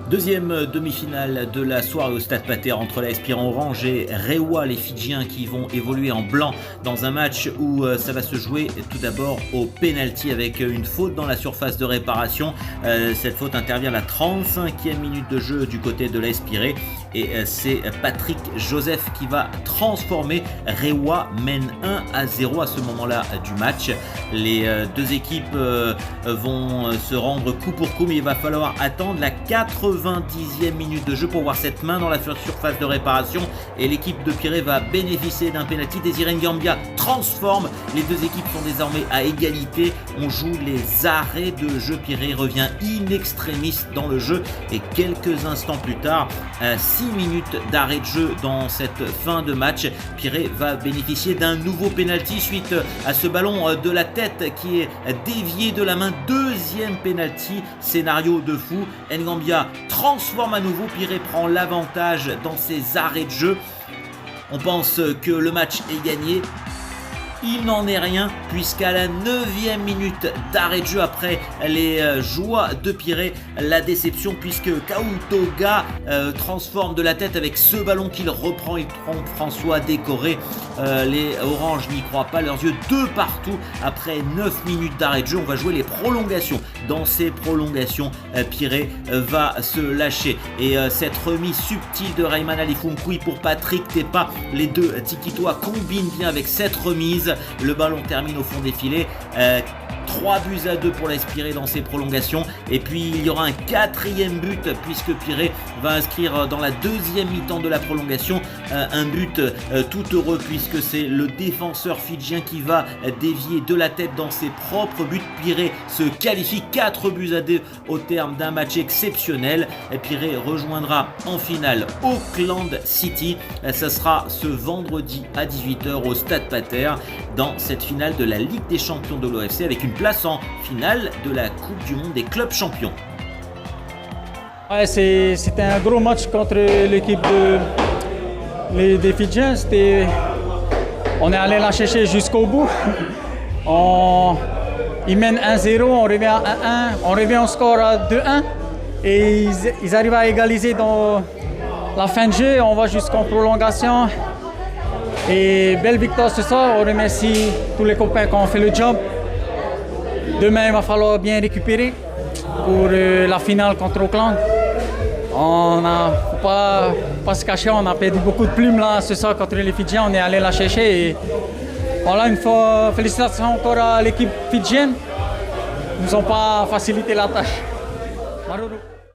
Deuxième demi-finale de la soirée au Stade Pater entre l'AS Pirée-Orange et Rewa, les Fidjiens qui vont évoluer en blanc dans un match où ça va se jouer tout d'abord au pénalty avec une faute dans la surface de réparation. Cette faute intervient à la 35e minute de jeu du côté de l'AS Pirée et c'est Patrick Joseph qui va transformer. Rewa mène 1-0 à ce moment-là du match. Les deux équipes vont se rendre coup pour coup, mais il va falloir attendre la 90e minute de jeu pour voir cette main dans la surface de réparation et l'équipe de Pirée va bénéficier d'un pénalty. Désiré Ngambia transforme, les deux équipes sont désormais à égalité, on joue les arrêts de jeu. Pirée revient in extremis dans le jeu et quelques instants plus tard, 6 minutes d'arrêt de jeu dans cette fin de match, Pirée va bénéficier d'un nouveau pénalty suite à ce ballon de la tête qui est dévié de la main. Deuxième pénalty, scénario de fou. Ngambia transforme à nouveau, Pirée prend l'avantage dans ses arrêts de jeu. On pense que le match est gagné. Il n'en est rien puisqu'à la 9e minute d'arrêt de jeu après les joies de Pirée, la déception puisque Kautoga transforme de la tête avec ce ballon qu'il reprend, il trompe François Décoré. Les Oranges n'y croient pas leurs yeux, de partout après 9 minutes d'arrêt de jeu. On va jouer les prolongations. Dans ces prolongations, Pirée va se lâcher et cette remise subtile de Rayman Alifounkoui pour Patrick Tepa, les deux Tikitois combinent bien avec cette remise. Le ballon termine au fond des filets. 3-2 pour l'AS Pirée dans ses prolongations et puis il y aura un 4e but puisque Pirée va inscrire dans la deuxième mi-temps de la prolongation un but tout heureux puisque c'est le défenseur fidjien qui va dévier de la tête dans ses propres buts. Pirée se qualifie 4-2 au terme d'un match exceptionnel. Pirée rejoindra en finale Auckland City. Ça sera ce vendredi à 18h au Stade Pater dans cette finale de la Ligue des Champions de l'OFC avec une place en finale de la Coupe du Monde des clubs champions. Ouais, c'était un gros match contre l'équipe des Fidjiens. On est allé la chercher jusqu'au bout. Ils mènent 1-0, on revient à 1-1, on revient au score à 2-1 et ils arrivent à égaliser dans la fin de jeu. On va jusqu'en prolongation. Et belle victoire ce soir, on remercie tous les copains qui ont fait le job. Demain, il va falloir bien récupérer pour la finale contre Auckland. On ne faut pas se cacher, on a perdu beaucoup de plumes là ce soir contre les Fidjiens, on est allé la chercher. Et voilà, une fois, félicitations encore à l'équipe fidjienne. Ils ne nous ont pas facilité la tâche. Maruru.